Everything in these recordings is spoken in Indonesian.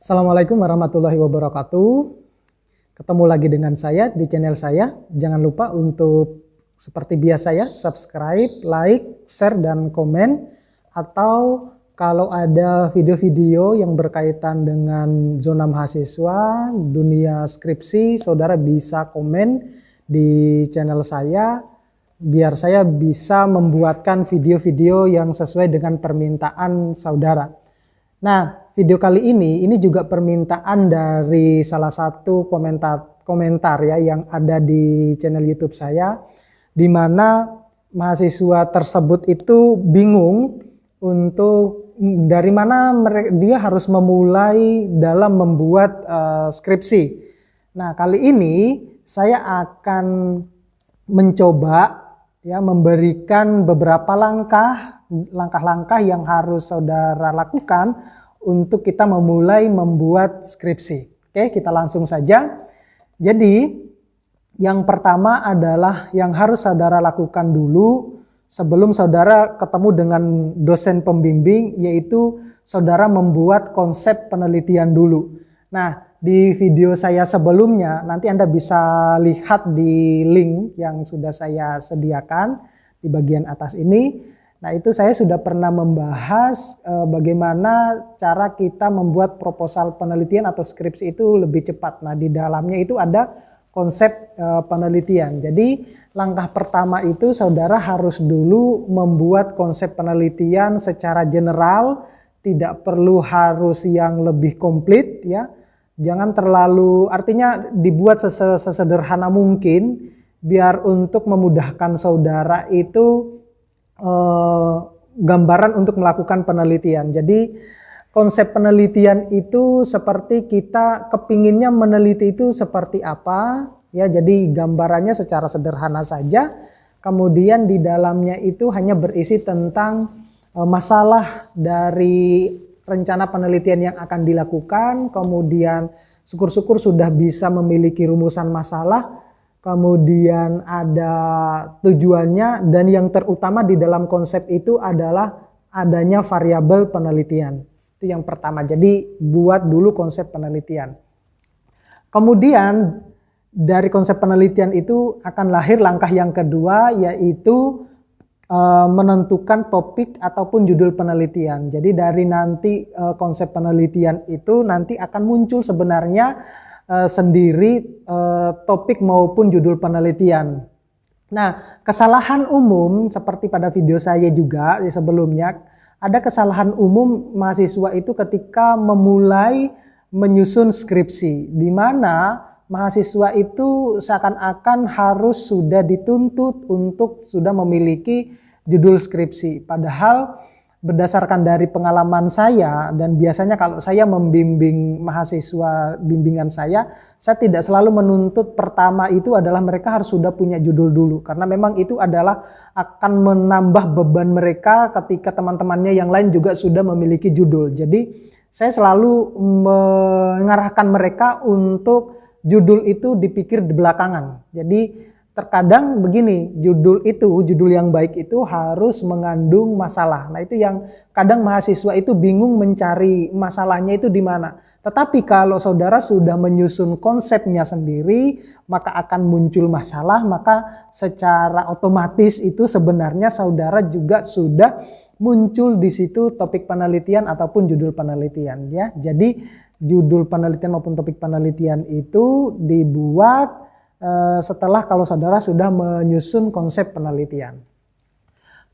Assalamualaikum warahmatullahi wabarakatuh. Ketemu lagi dengan saya di channel saya. Jangan lupa untuk seperti biasa ya, subscribe, like, share, dan komen. Atau kalau ada video-video yang berkaitan dengan zona mahasiswa, dunia skripsi, saudara bisa komen di channel saya, biar saya bisa membuatkan video-video yang sesuai dengan permintaan saudara. Nah, video kali ini juga permintaan dari salah satu komentar ya yang ada di channel YouTube saya, di mana mahasiswa tersebut itu bingung untuk dari mana dia harus memulai dalam membuat skripsi. Nah, kali ini saya akan mencoba ya memberikan beberapa langkah-langkah yang harus saudara lakukan untuk kita memulai membuat skripsi. Oke, kita langsung saja. Jadi, yang pertama adalah yang harus saudara lakukan dulu sebelum saudara ketemu dengan dosen pembimbing, yaitu saudara membuat konsep penelitian dulu. Nah, di video saya sebelumnya, nanti Anda bisa lihat di link yang sudah saya sediakan di bagian atas ini. Nah, itu saya sudah pernah membahas bagaimana cara kita membuat proposal penelitian atau skripsi itu lebih cepat. Nah, di dalamnya itu ada konsep penelitian. Jadi, langkah pertama itu saudara harus dulu membuat konsep penelitian secara general, tidak perlu harus yang lebih komplit ya. Jangan terlalu, artinya dibuat sesederhana mungkin biar untuk memudahkan saudara itu gambaran untuk melakukan penelitian. Jadi konsep penelitian itu seperti kita kepinginnya meneliti itu seperti apa ya. Jadi gambarannya secara sederhana saja. Kemudian di dalamnya itu hanya berisi tentang masalah dari rencana penelitian yang akan dilakukan. Kemudian syukur-syukur sudah bisa memiliki rumusan masalah. Kemudian ada tujuannya, dan yang terutama di dalam konsep itu adalah adanya variabel penelitian. Itu yang pertama. Jadi buat dulu konsep penelitian. Kemudian dari konsep penelitian itu akan lahir langkah yang kedua, yaitu menentukan topik ataupun judul penelitian. Jadi dari nanti konsep penelitian itu nanti akan muncul sebenarnya sendiri topik maupun judul penelitian. Nah, kesalahan umum seperti pada video saya juga sebelumnya, ada kesalahan umum mahasiswa itu ketika memulai menyusun skripsi, di mana mahasiswa itu seakan-akan harus sudah dituntut untuk sudah memiliki judul skripsi. Padahal berdasarkan dari pengalaman saya, dan biasanya kalau saya membimbing mahasiswa bimbingan saya tidak selalu menuntut pertama itu adalah mereka harus sudah punya judul dulu. Karena memang itu adalah akan menambah beban mereka ketika teman-temannya yang lain juga sudah memiliki judul. Jadi saya selalu mengarahkan mereka untuk judul itu dipikir di belakangan. Jadi terkadang begini, judul yang baik itu harus mengandung masalah. Nah, itu yang kadang mahasiswa itu bingung mencari masalahnya itu di mana. Tetapi kalau saudara sudah menyusun konsepnya sendiri, maka akan muncul masalah, maka secara otomatis itu sebenarnya saudara juga sudah muncul di situ topik penelitian ataupun judul penelitian ya. Jadi judul penelitian maupun topik penelitian itu dibuat setelah kalau saudara sudah menyusun konsep penelitian.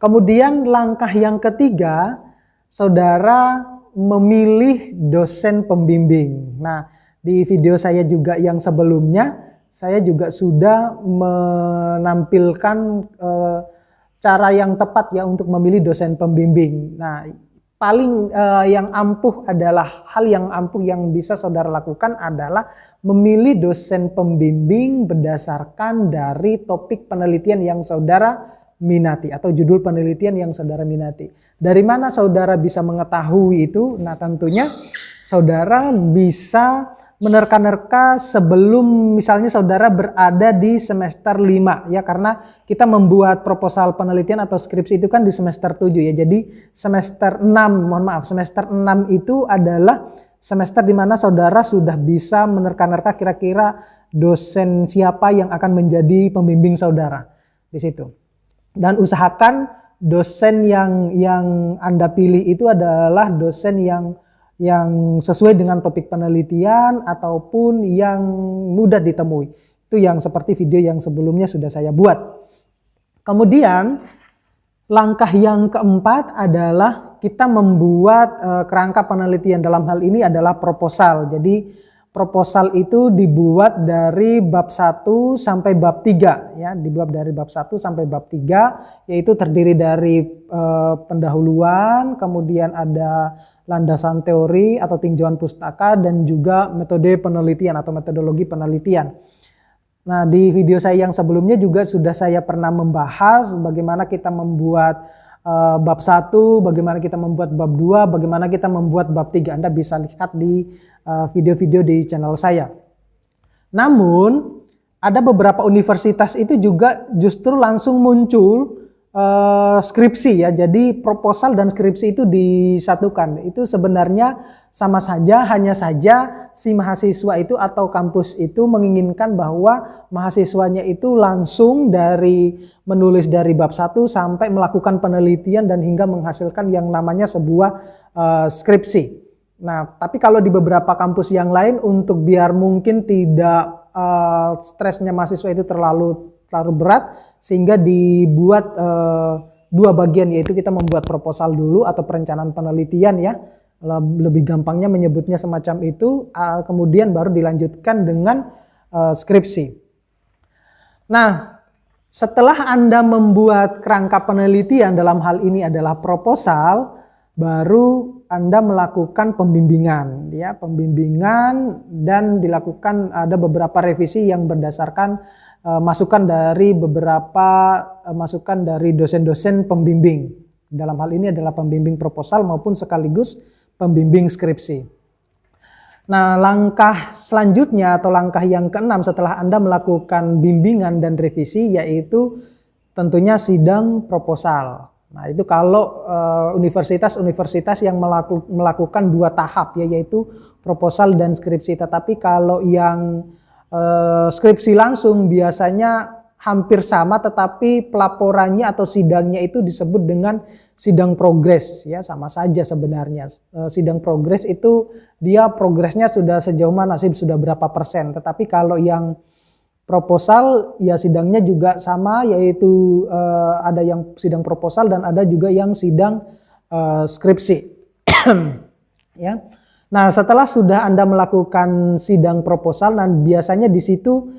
Kemudian langkah yang ketiga, saudara memilih dosen pembimbing. Nah, di video saya juga yang sebelumnya, saya juga sudah menampilkan cara yang tepat ya untuk memilih dosen pembimbing. Nah, paling yang ampuh adalah hal yang ampuh yang bisa saudara lakukan adalah memilih dosen pembimbing berdasarkan dari topik penelitian yang saudara minati atau judul penelitian yang saudara minati. Dari mana saudara bisa mengetahui itu? Nah, tentunya saudara bisa menerka-nerka sebelum misalnya saudara berada di semester 5 ya, karena kita membuat proposal penelitian atau skripsi itu kan di semester 7 ya. Jadi semester 6 itu adalah semester di mana saudara sudah bisa menerka-nerka kira-kira dosen siapa yang akan menjadi pembimbing saudara di situ. Dan usahakan dosen yang Anda pilih itu adalah dosen yang sesuai dengan topik penelitian ataupun yang mudah ditemui. Itu yang seperti video yang sebelumnya sudah saya buat. Kemudian langkah yang keempat adalah kita membuat kerangka penelitian. Dalam hal ini adalah proposal. Jadi proposal itu dibuat dari bab 1 sampai bab 3 ya, dibuat dari bab 1 sampai bab 3, yaitu terdiri dari pendahuluan, kemudian ada landasan teori atau tinjauan pustaka, dan juga metode penelitian atau metodologi penelitian. Nah, di video saya yang sebelumnya juga sudah saya pernah membahas bagaimana kita membuat bab 1, bagaimana kita membuat bab 2, bagaimana kita membuat bab 3. Anda bisa lihat di video-video di channel saya. Namun, ada beberapa universitas itu juga justru langsung muncul skripsi ya. Jadi proposal dan skripsi itu disatukan. Itu sebenarnya sama saja, hanya saja si mahasiswa itu atau kampus itu menginginkan bahwa mahasiswanya itu langsung dari menulis dari bab 1 sampai melakukan penelitian dan hingga menghasilkan yang namanya sebuah skripsi. Nah, tapi kalau di beberapa kampus yang lain, untuk biar mungkin tidak stresnya mahasiswa itu terlalu berat, sehingga dibuat dua bagian, yaitu kita membuat proposal dulu atau perencanaan penelitian ya. Lebih gampangnya menyebutnya semacam itu, kemudian baru dilanjutkan dengan skripsi. Nah, setelah Anda membuat kerangka penelitian, dalam hal ini adalah proposal, baru Anda melakukan pembimbingan ya, pembimbingan, dan dilakukan ada beberapa revisi yang berdasarkan masukan dari masukan dari dosen-dosen pembimbing. Dalam hal ini adalah pembimbing proposal maupun sekaligus pembimbing skripsi. Nah, langkah selanjutnya atau langkah yang keenam setelah Anda melakukan bimbingan dan revisi, yaitu tentunya sidang proposal. Nah, itu kalau universitas-universitas yang melakukan dua tahap ya, yaitu proposal dan skripsi. Tetapi kalau yang skripsi langsung biasanya hampir sama, tetapi pelaporannya atau sidangnya itu disebut dengan sidang progres ya, sama saja sebenarnya. Sidang progres itu dia progresnya sudah sejauh mana sih, sudah berapa persen. Tetapi kalau yang proposal ya sidangnya juga sama, yaitu ada yang sidang proposal dan ada juga yang sidang skripsi. Ya. Nah, setelah sudah Anda melakukan sidang proposal, dan biasanya di situ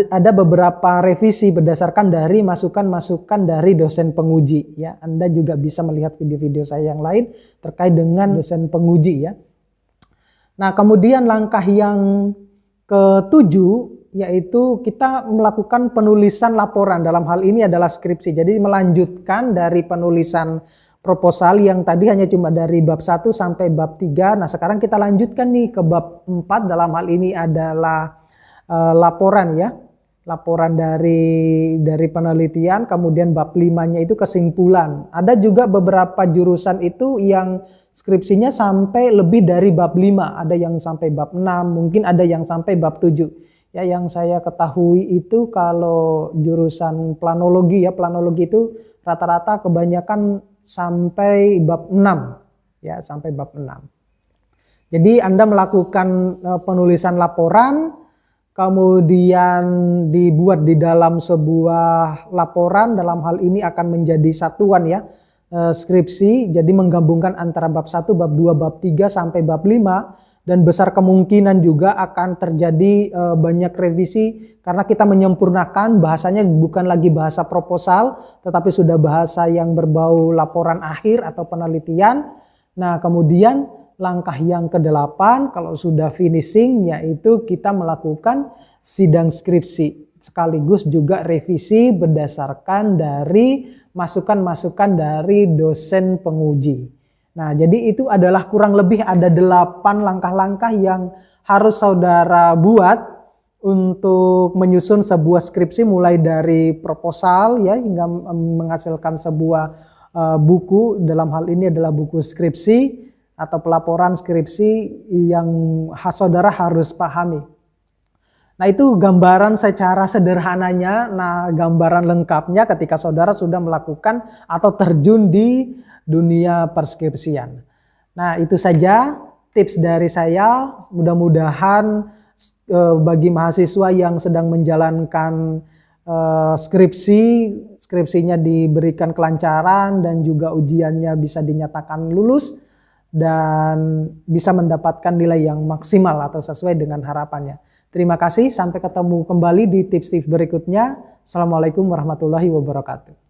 ada beberapa revisi berdasarkan dari masukan-masukan dari dosen penguji ya. Anda juga bisa melihat video-video saya yang lain terkait dengan dosen penguji ya. Nah, kemudian langkah yang ketujuh yaitu kita melakukan penulisan laporan. Dalam hal ini adalah skripsi. Jadi melanjutkan dari penulisan proposal yang tadi hanya cuma dari bab 1 sampai bab 3. Nah, sekarang kita lanjutkan nih ke bab 4. Dalam hal ini adalah laporan ya, laporan dari penelitian. Kemudian bab 5-nya itu kesimpulan. Ada juga beberapa jurusan itu yang skripsinya sampai lebih dari bab 5, ada yang sampai bab 6, mungkin ada yang sampai bab 7. Ya, yang saya ketahui itu kalau jurusan planologi ya, planologi itu rata-rata kebanyakan sampai bab 6 ya, sampai bab 6. Jadi Anda melakukan penulisan laporan, kemudian dibuat di dalam sebuah laporan. Dalam hal ini akan menjadi satuan ya, skripsi. Jadi menggabungkan antara bab 1, bab 2, bab 3 sampai bab 5. Dan besar kemungkinan juga akan terjadi banyak revisi karena kita menyempurnakan bahasanya, bukan lagi bahasa proposal tetapi sudah bahasa yang berbau laporan akhir atau penelitian. Nah, kemudian langkah yang ke-8 kalau sudah finishing, yaitu kita melakukan sidang skripsi sekaligus juga revisi berdasarkan dari masukan-masukan dari dosen penguji. Nah, jadi itu adalah kurang lebih ada 8 langkah-langkah yang harus saudara buat untuk menyusun sebuah skripsi, mulai dari proposal ya hingga menghasilkan sebuah buku. Dalam hal ini adalah buku skripsi. atau pelaporan skripsi yang saudara harus pahami. Nah, itu gambaran secara sederhananya. Nah, gambaran lengkapnya ketika saudara sudah melakukan atau terjun di dunia perskripsian. Nah, itu saja tips dari saya. Mudah-mudahan bagi mahasiswa yang sedang menjalankan skripsinya diberikan kelancaran dan juga ujiannya bisa dinyatakan lulus dan bisa mendapatkan nilai yang maksimal atau sesuai dengan harapannya. Terima kasih, sampai ketemu kembali di tips-tips berikutnya. Assalamualaikum warahmatullahi wabarakatuh.